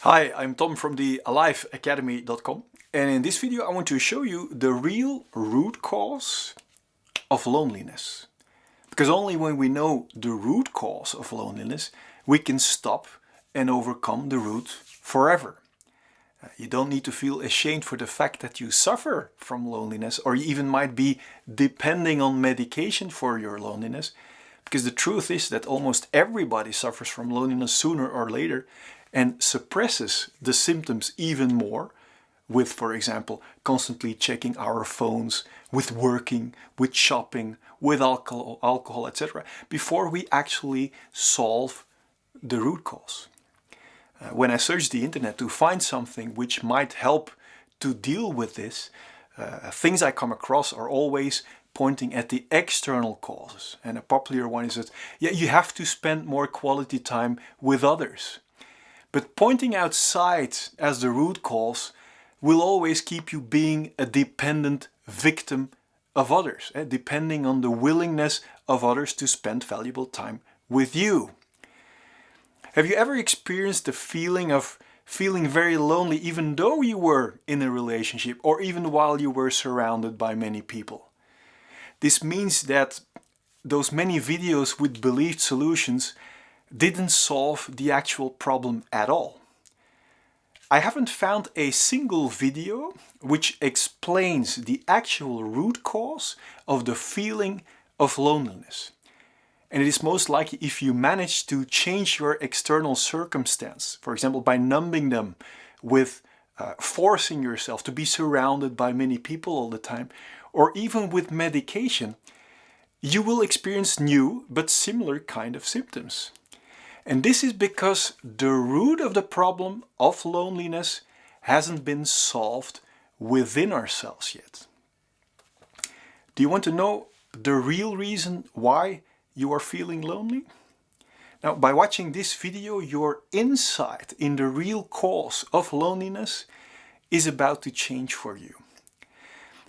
Hi, I'm Tom from the AliveAcademy.com, and in this video I want to show you the real root cause of loneliness. Because only when we know the root cause of loneliness, we can stop and overcome the root forever. You don't need to feel ashamed for the fact that you suffer from loneliness, or you even might be depending on medication for your loneliness, because the truth is that almost everybody suffers from loneliness sooner or later and suppresses the symptoms even more with, for example, constantly checking our phones, with working, with shopping, with alcohol, etc., before we actually solve the root cause. When I search the internet to find something which might help to deal with this, things I come across are always pointing at the external causes. And a popular one is that, you have to spend more quality time with others. But pointing outside as the root cause will always keep you being a dependent victim of others, depending on the willingness of others to spend valuable time with you. Have you ever experienced the feeling of feeling very lonely even though you were in a relationship or even while you were surrounded by many people? This means that those many videos with believed solutions didn't solve the actual problem at all. I haven't found a single video which explains the actual root cause of the feeling of loneliness. And it is most likely if you manage to change your external circumstance, for example, by numbing them with forcing yourself to be surrounded by many people all the time, or even with medication, you will experience new but similar kind of symptoms. And this is because the root of the problem of loneliness hasn't been solved within ourselves yet. Do you want to know the real reason why you are feeling lonely? Now, by watching this video, your insight in the real cause of loneliness is about to change for you.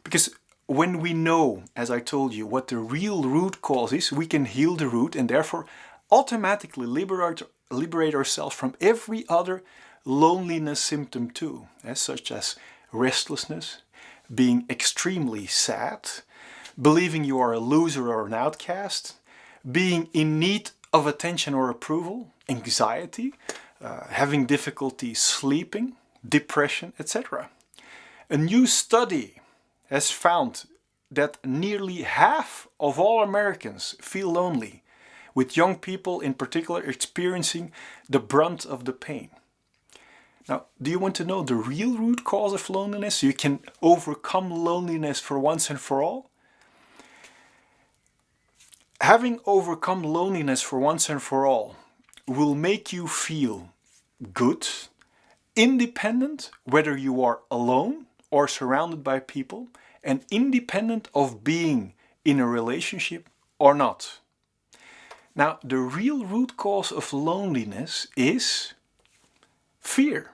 Because when we know, as I told you, what the real root cause is, we can heal the root and therefore automatically liberate ourselves from every other loneliness symptom too, such as restlessness, being extremely sad, believing you are a loser or an outcast, being in need of attention or approval, anxiety, having difficulty sleeping, depression, etc. A new study has found that nearly half of all Americans feel lonely, with young people in particular experiencing the brunt of the pain. Now, do you want to know the real root cause of loneliness so you can overcome loneliness for once and for all? Having overcome loneliness for once and for all will make you feel good, independent whether you are alone or surrounded by people, and independent of being in a relationship or not. Now, the real root cause of loneliness is fear.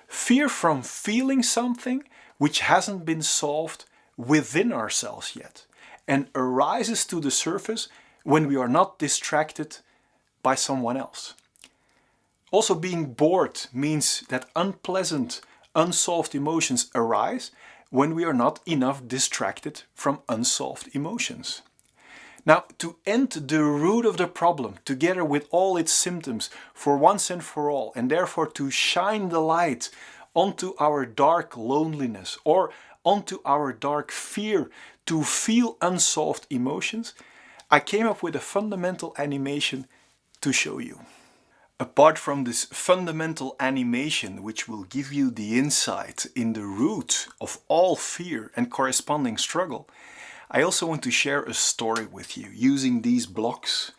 Fear from feeling something which hasn't been solved within ourselves yet, and arises to the surface when we are not distracted by someone else. Also, being bored means that unpleasant, unsolved emotions arise when we are not enough distracted from unsolved emotions. Now, to end the root of the problem, together with all its symptoms, for once and for all, and therefore to shine the light onto our dark loneliness or onto our dark fear to feel unsolved emotions, I came up with a fundamental animation to show you. Apart from this fundamental animation, which will give you the insight in the root of all fear and corresponding struggle, I also want to share a story with you using these blocks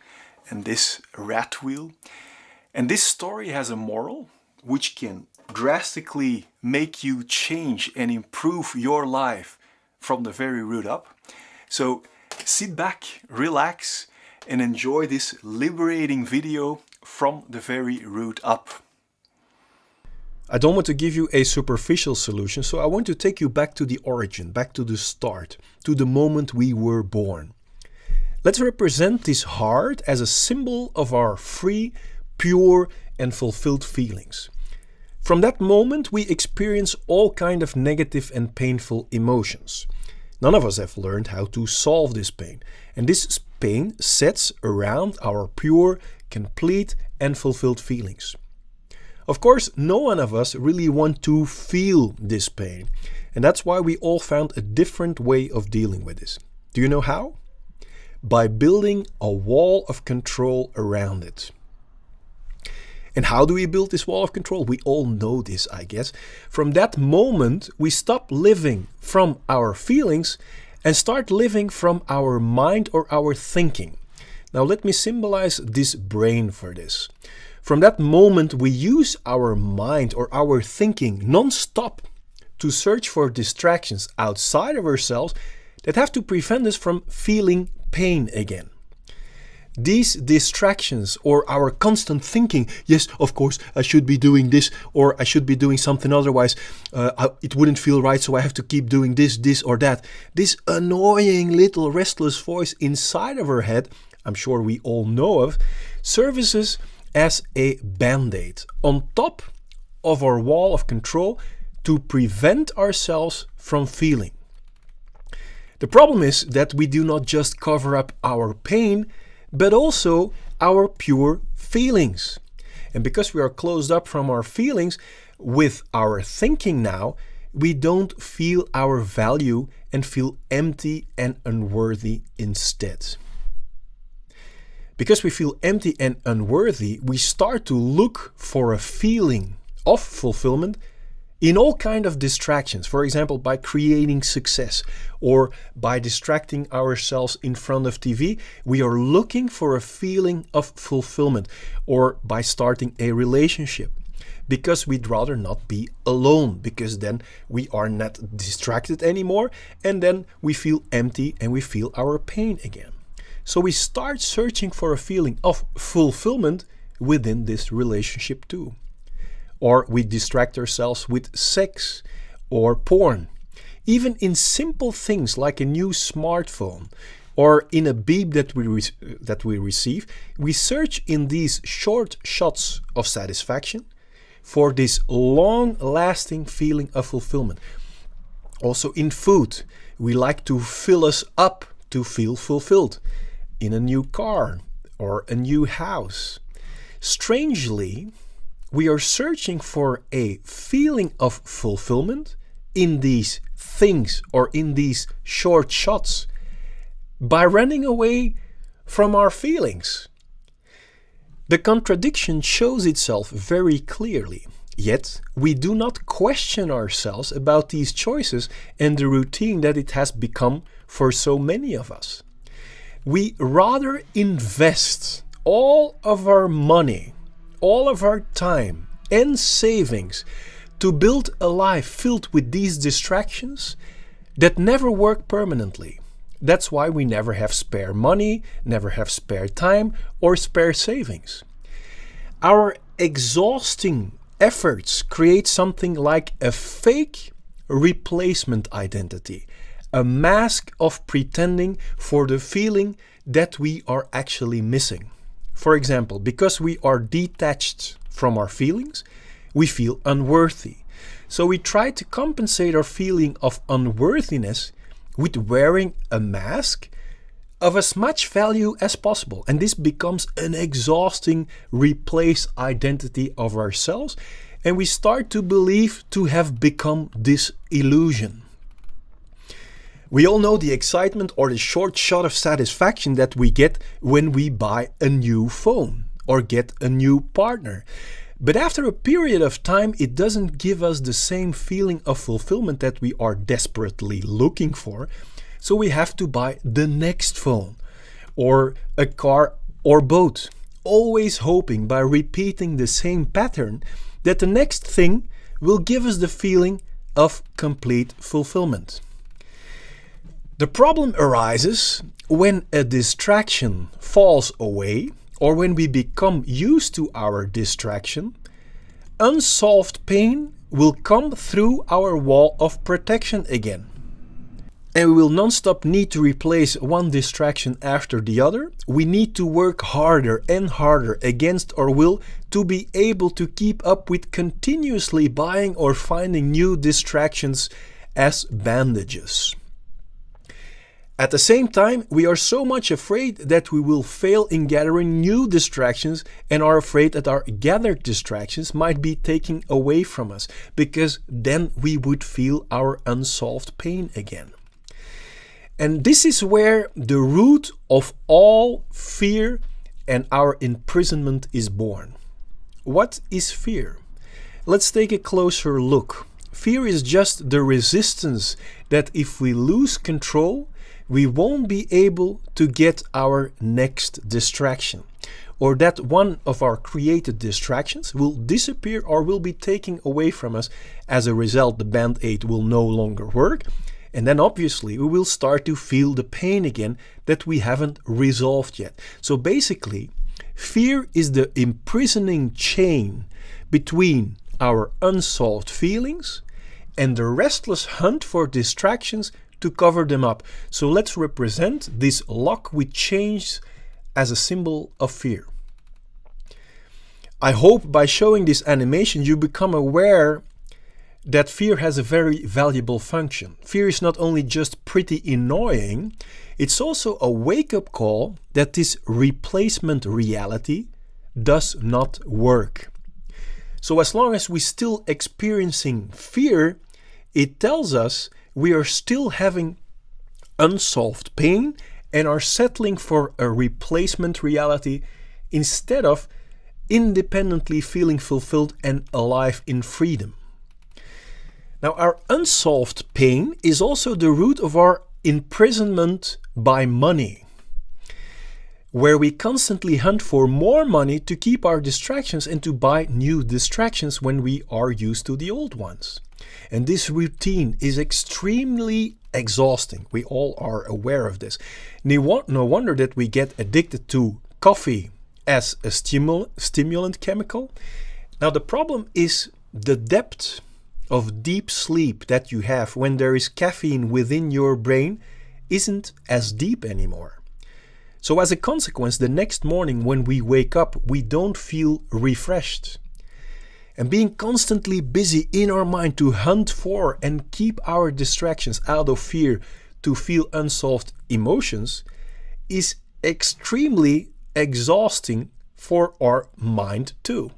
and this rat wheel. And this story has a moral which can drastically make you change and improve your life from the very root up. So sit back, relax, and enjoy this liberating video from the very root up. I don't want to give you a superficial solution, so I want to take you back to the origin, back to the start, to the moment we were born. Let's represent this heart as a symbol of our free, pure and fulfilled feelings. From that moment, we experience all kinds of negative and painful emotions. None of us have learned how to solve this pain, and this pain sets around our pure, complete, and fulfilled feelings. Of course, no one of us really want to feel this pain, and that's why we all found a different way of dealing with this. Do you know how? By building a wall of control around it. And how do we build this wall of control? We all know this, I guess. From that moment, we stop living from our feelings and start living from our mind or our thinking. Now let me symbolize this brain for this. From that moment, we use our mind or our thinking non-stop to search for distractions outside of ourselves that have to prevent us from feeling pain again. These distractions or our constant thinking, yes, of course, I should be doing this or I should be doing something otherwise, it wouldn't feel right, so I have to keep doing this or that. This annoying little restless voice inside of our head, I'm sure we all know of, services as a band-aid on top of our wall of control to prevent ourselves from feeling. The problem is that we do not just cover up our pain, but also our pure feelings. And because we are closed up from our feelings with our thinking now, we don't feel our value and feel empty and unworthy instead. Because we feel empty and unworthy, we start to look for a feeling of fulfillment in all kinds of distractions. For example, by creating success or by distracting ourselves in front of TV, we are looking for a feeling of fulfillment, or by starting a relationship because we'd rather not be alone, because then we are not distracted anymore and then we feel empty and we feel our pain again. So we start searching for a feeling of fulfillment within this relationship too. Or we distract ourselves with sex or porn. Even in simple things like a new smartphone or in a beep that we receive, we search in these short shots of satisfaction for this long-lasting feeling of fulfillment. Also in food, we like to fill us up to feel fulfilled. In a new car or a new house. Strangely, we are searching for a feeling of fulfillment in these things or in these short shots by running away from our feelings. The contradiction shows itself very clearly, yet we do not question ourselves about these choices and the routine that it has become for so many of us. We rather invest all of our money, all of our time and savings to build a life filled with these distractions that never work permanently. That's why we never have spare money, never have spare time or spare savings. Our exhausting efforts create something like a fake replacement identity, a mask of pretending for the feeling that we are actually missing. For example, because we are detached from our feelings, we feel unworthy. So we try to compensate our feeling of unworthiness with wearing a mask of as much value as possible. And this becomes an exhausting replace identity of ourselves. And we start to believe to have become this illusion. We all know the excitement or the short shot of satisfaction that we get when we buy a new phone or get a new partner. But after a period of time, it doesn't give us the same feeling of fulfillment that we are desperately looking for. So we have to buy the next phone or a car or boat, always hoping by repeating the same pattern that the next thing will give us the feeling of complete fulfillment. The problem arises when a distraction falls away or when we become used to our distraction. Unsolved pain will come through our wall of protection again. and we will non-stop need to replace one distraction after the other. We need to work harder and harder against our will to be able to keep up with continuously buying or finding new distractions as bandages. At the same time, we are so much afraid that we will fail in gathering new distractions and are afraid that our gathered distractions might be taken away from us, because then we would feel our unsolved pain again. And this is where the root of all fear and our imprisonment is born. What is fear? Let's take a closer look. Fear is just the resistance that if we lose control, we won't be able to get our next distraction, or that one of our created distractions will disappear or will be taken away from us. As a result, the band-aid will no longer work, and then obviously we will start to feel the pain again that we haven't resolved yet. So basically, fear is the imprisoning chain between our unsolved feelings and the restless hunt for distractions to cover them up. So let's represent this lock with chains as a symbol of fear. I hope by showing this animation you become aware that fear has a very valuable function. Fear is not only just pretty annoying, it's also a wake-up call that this replacement reality does not work. So as long as we're still experiencing fear, it tells us we are still having unsolved pain and are settling for a replacement reality instead of independently feeling fulfilled and alive in freedom. Now, our unsolved pain is also the root of our imprisonment by money, where we constantly hunt for more money to keep our distractions and to buy new distractions when we are used to the old ones. And this routine is extremely exhausting. We all are aware of this. No wonder that we get addicted to coffee as a stimulant chemical. Now the problem is the depth of deep sleep that you have when there is caffeine within your brain isn't as deep anymore. So as a consequence, the next morning when we wake up, we don't feel refreshed. And being constantly busy in our mind to hunt for and keep our distractions out of fear to feel unsolved emotions is extremely exhausting for our mind too.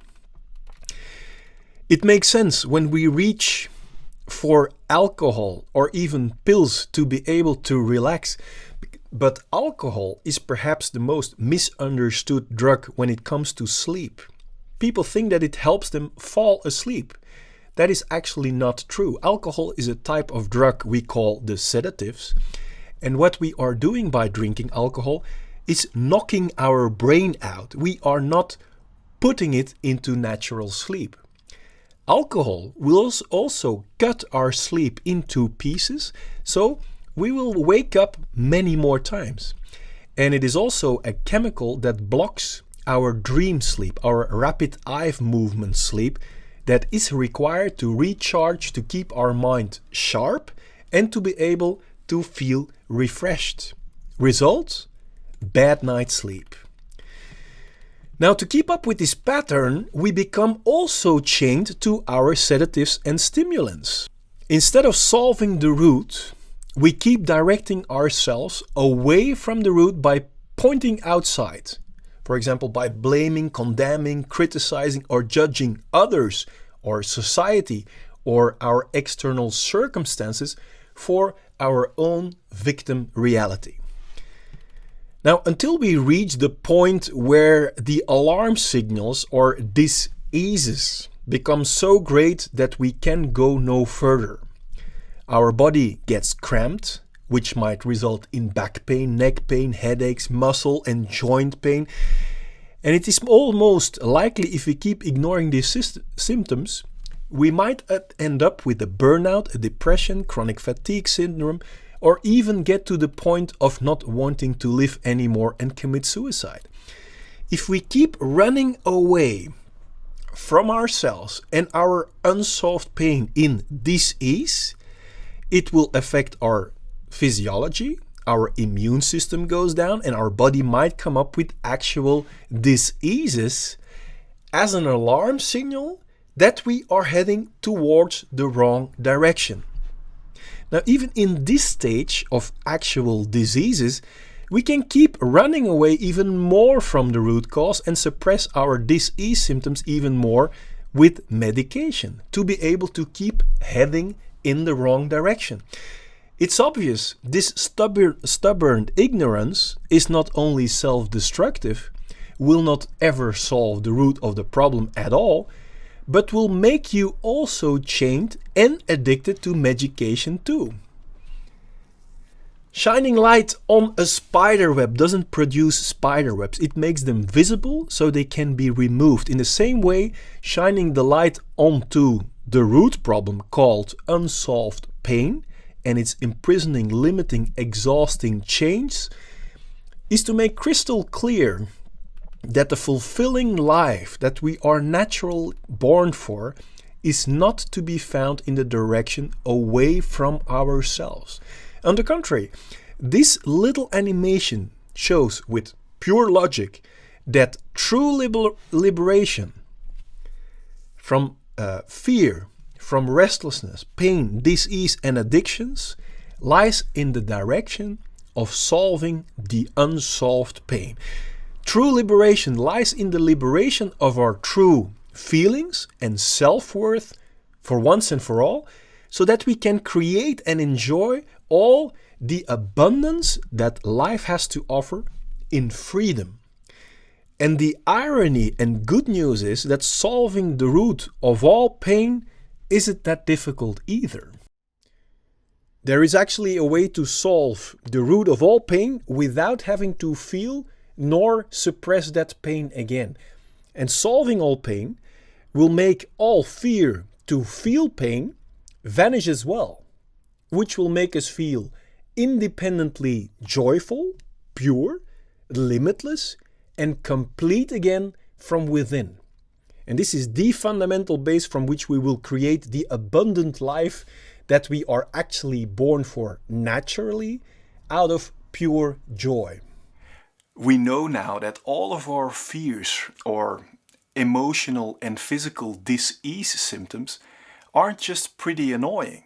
It makes sense when we reach for alcohol or even pills to be able to relax, but alcohol is perhaps the most misunderstood drug when it comes to sleep. People think that it helps them fall asleep. That is actually not true. Alcohol is a type of drug we call the sedatives. And what we are doing by drinking alcohol is knocking our brain out. We are not putting it into natural sleep. Alcohol will also cut our sleep into pieces, so we will wake up many more times. And it is also a chemical that blocks our dream sleep, our rapid eye movement sleep that is required to recharge, to keep our mind sharp and to be able to feel refreshed. Result? Bad night's sleep. Now, to keep up with this pattern, we become also chained to our sedatives and stimulants. Instead of solving the root, we keep directing ourselves away from the root by pointing outside. For example, by blaming, condemning, criticizing, or judging others or society or our external circumstances for our own victim reality. Now, until we reach the point where the alarm signals or diseases become so great that we can go no further. Our body gets cramped, which might result in back pain, neck pain, headaches, muscle and joint pain. And it is almost likely, if we keep ignoring these symptoms, we might end up with a burnout, a depression, chronic fatigue syndrome, or even get to the point of not wanting to live anymore and commit suicide. If we keep running away from ourselves and our unsolved pain in disease, it will affect our physiology, our immune system goes down and our body might come up with actual diseases as an alarm signal that we are heading towards the wrong direction. Now, even in this stage of actual diseases, we can keep running away even more from the root cause and suppress our disease symptoms even more with medication to be able to keep heading in the wrong direction. It's obvious this stubborn ignorance is not only self-destructive, will not ever solve the root of the problem at all, but will make you also chained and addicted to medication too. Shining light on a spider web doesn't produce spider webs. It makes them visible so they can be removed. In the same way, shining the light onto the root problem called unsolved pain and its imprisoning, limiting, exhausting chains is to make crystal clear that the fulfilling life that we are naturally born for is not to be found in the direction away from ourselves. On the contrary, this little animation shows with pure logic that true liberation from fear, from restlessness, pain, disease and addictions lies in the direction of solving the unsolved pain. True liberation lies in the liberation of our true feelings and self-worth for once and for all, so that we can create and enjoy all the abundance that life has to offer in freedom. And the irony and good news is that solving the root of all pain isn't that difficult either. There is actually a way to solve the root of all pain without having to feel nor suppress that pain again. And solving all pain will make all fear to feel pain vanish as well, which will make us feel independently joyful, pure, limitless, and complete again from within. And this is the fundamental base from which we will create the abundant life that we are actually born for naturally out of pure joy. We know now that all of our fears or emotional and physical disease symptoms aren't just pretty annoying,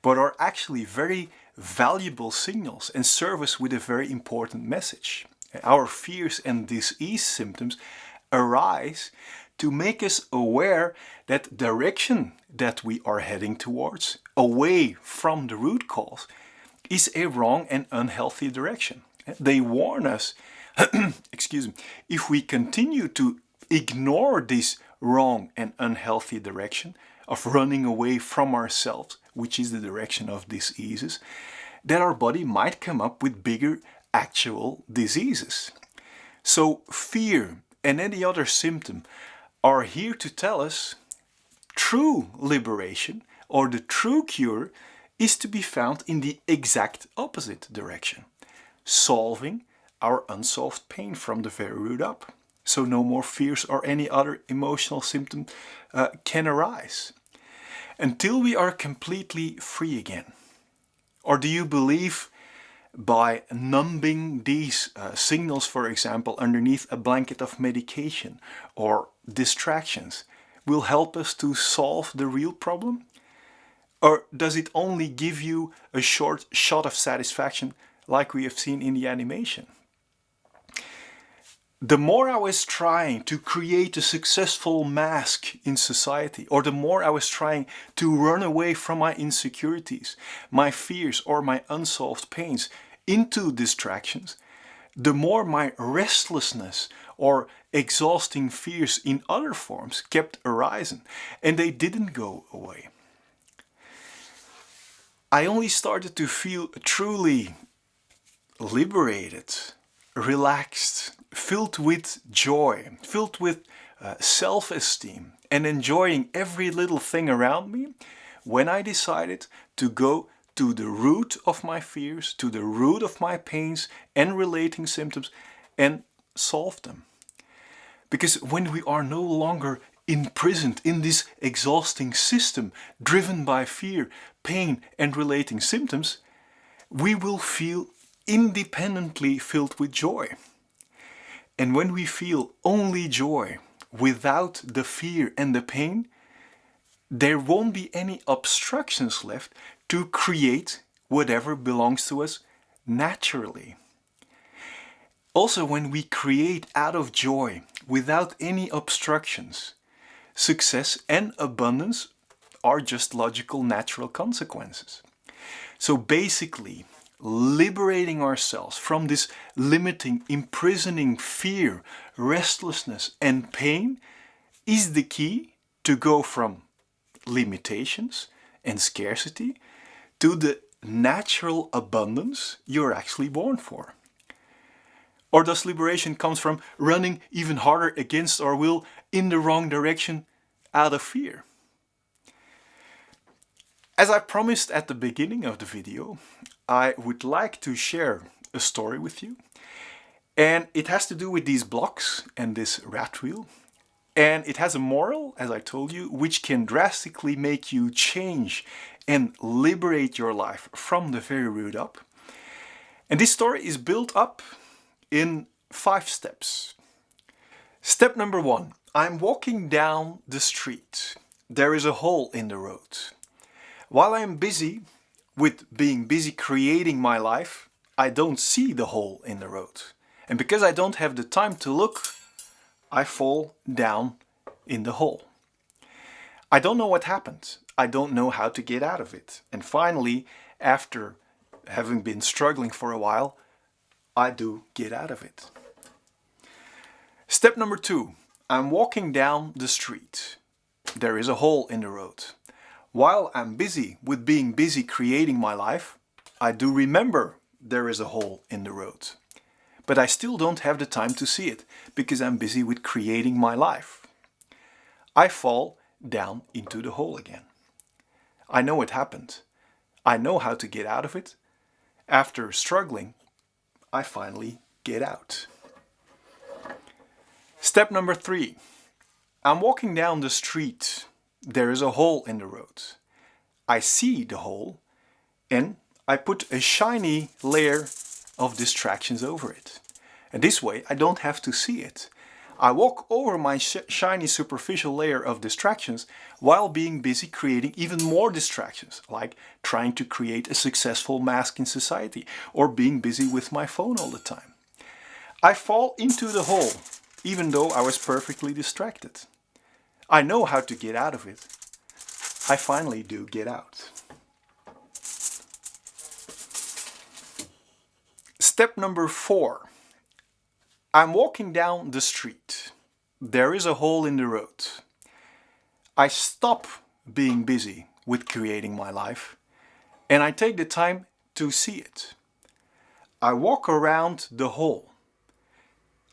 but are actually very valuable signals and serve us with a very important message. Our fears and disease symptoms arise to make us aware that direction that we are heading towards, away from the root cause, is a wrong and unhealthy direction. They warn us, excuse me, if we continue to ignore this wrong and unhealthy direction of running away from ourselves, which is the direction of diseases, that our body might come up with bigger actual diseases. So fear and any other symptom are here to tell us true liberation or the true cure is to be found in the exact opposite direction, solving our unsolved pain from the very root up. So no more fears or any other emotional symptom can arise until we are completely free again. Or do you believe by numbing these signals, for example, underneath a blanket of medication or distractions will help us to solve the real problem? Or does it only give you a short shot of satisfaction like we have seen in the animation? The more I was trying to create a successful mask in society, or the more I was trying to run away from my insecurities, my fears or my unsolved pains into distractions, the more my restlessness or exhausting fears in other forms kept arising, and they didn't go away. I only started to feel truly liberated, relaxed, filled with joy, filled with self-esteem and enjoying every little thing around me when I decided to go to the root of my fears, to the root of my pains and relating symptoms and solve them. Because when we are no longer imprisoned in this exhausting system driven by fear, pain and relating symptoms, we will feel independently filled with joy. And when we feel only joy without the fear and the pain, there won't be any obstructions left to create whatever belongs to us naturally. Also, when we create out of joy without any obstructions, success and abundance are just logical, natural consequences. So basically, liberating ourselves from this limiting, imprisoning fear, restlessness, and pain is the key to go from limitations and scarcity to the natural abundance you're actually born for. Or does liberation come from running even harder against our will in the wrong direction out of fear? As I promised at the beginning of the video, I would like to share a story with you. And it has to do with these blocks and this rat wheel. And it has a moral, as I told you, which can drastically make you change and liberate your life from the very root up. And this story is built up in 5 steps. Step number 1. I'm walking down the street. There is a hole in the road. While I am busy with being busy creating my life, I don't see the hole in the road. And because I don't have the time to look, I fall down in the hole. I don't know what happened. I don't know how to get out of it. And finally, after having been struggling for a while, I do get out of it. Step number 2. I'm walking down the street. There is a hole in the road. While I'm busy with being busy creating my life, I do remember there is a hole in the road. But I still don't have the time to see it because I'm busy with creating my life. I fall down into the hole again. I know it happened. I know how to get out of it. After struggling, I finally get out. Step number 3. I'm walking down the street. There is a hole in the road. I see the hole and I put a shiny layer of distractions over it. And this way I don't have to see it. I walk over my shiny superficial layer of distractions while being busy creating even more distractions, like trying to create a successful mask in society or being busy with my phone all the time. I fall into the hole even though I was perfectly distracted. I know how to get out of it. I finally do get out. Step number 4. I'm walking down the street. There is a hole in the road. I stop being busy with creating my life and I take the time to see it. I walk around the hole.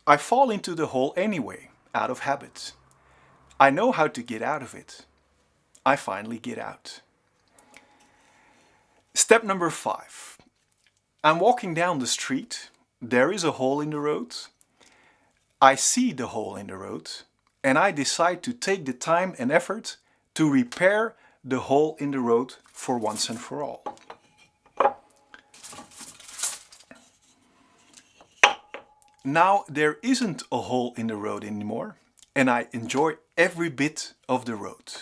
I fall into the hole anyway, out of habit. I know how to get out of it. I finally get out. Step number 5. I'm walking down the street. There is a hole in the road. I see the hole in the road and I decide to take the time and effort to repair the hole in the road for once and for all. Now there isn't a hole in the road anymore and I enjoy every bit of the road.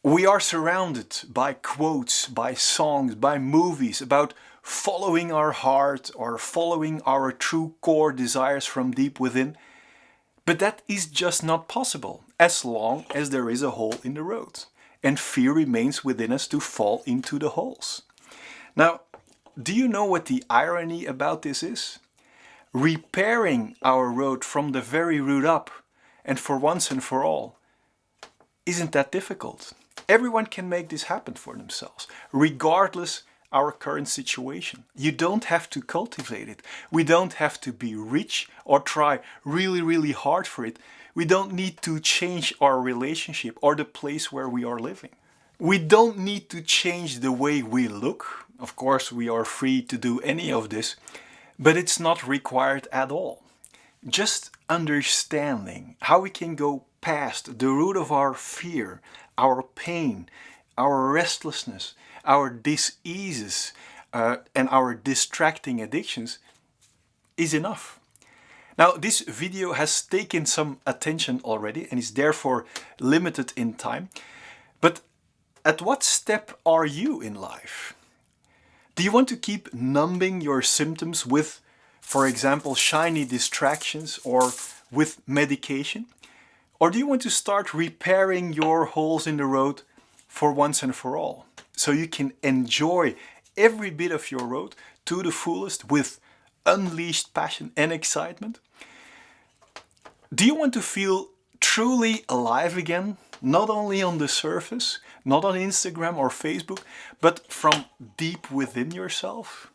We are surrounded by quotes, by songs, by movies about following our heart or following our true core desires from deep within. But that is just not possible as long as there is a hole in the road and fear remains within us to fall into the holes. Now, do you know what the irony about this is? Repairing our road from the very root up and for once and for all isn't that difficult. Everyone can make this happen for themselves, regardless our current situation. You don't have to cultivate it. We don't have to be rich or try really, really hard for it. We don't need to change our relationship or the place where we are living. We don't need to change the way we look. Of course, we are free to do any of this, but it's not required at all. Just understanding how we can go past the root of our fear, our pain, our restlessness, our diseases, and our distracting addictions is enough. Now, this video has taken some attention already and is therefore limited in time. But at what step are you in life? Do you want to keep numbing your symptoms with, for example, shiny distractions or with medication? Or do you want to start repairing your holes in the road for once and for all, so you can enjoy every bit of your road to the fullest with unleashed passion and excitement? Do you want to feel truly alive again, not only on the surface, not on Instagram or Facebook, but from deep within yourself?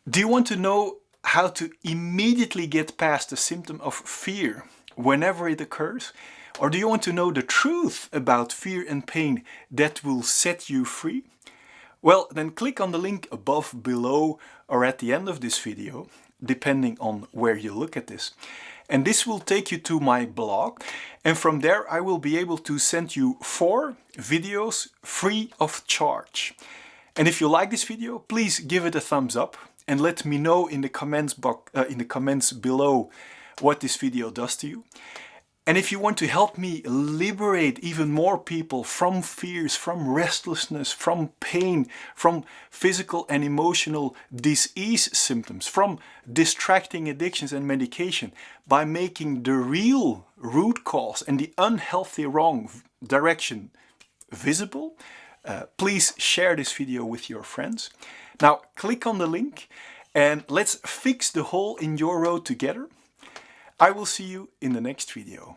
Do you want to know how to immediately get past the symptom of fear whenever it occurs? Or do you want to know the truth about fear and pain that will set you free? Well, then click on the link above, below, or at the end of this video, depending on where you look at this. And this will take you to my blog, and from there I will be able to send you 4 videos free of charge. And if you like this video, please give it a thumbs up and let me know in the comments below what this video does to you. And if you want to help me liberate even more people from fears, from restlessness, from pain, from physical and emotional disease symptoms, from distracting addictions and medication, by making the real root cause and the unhealthy wrong direction visible, please share this video with your friends. Now click on the link and let's fix the hole in your road together. I will see you in the next video.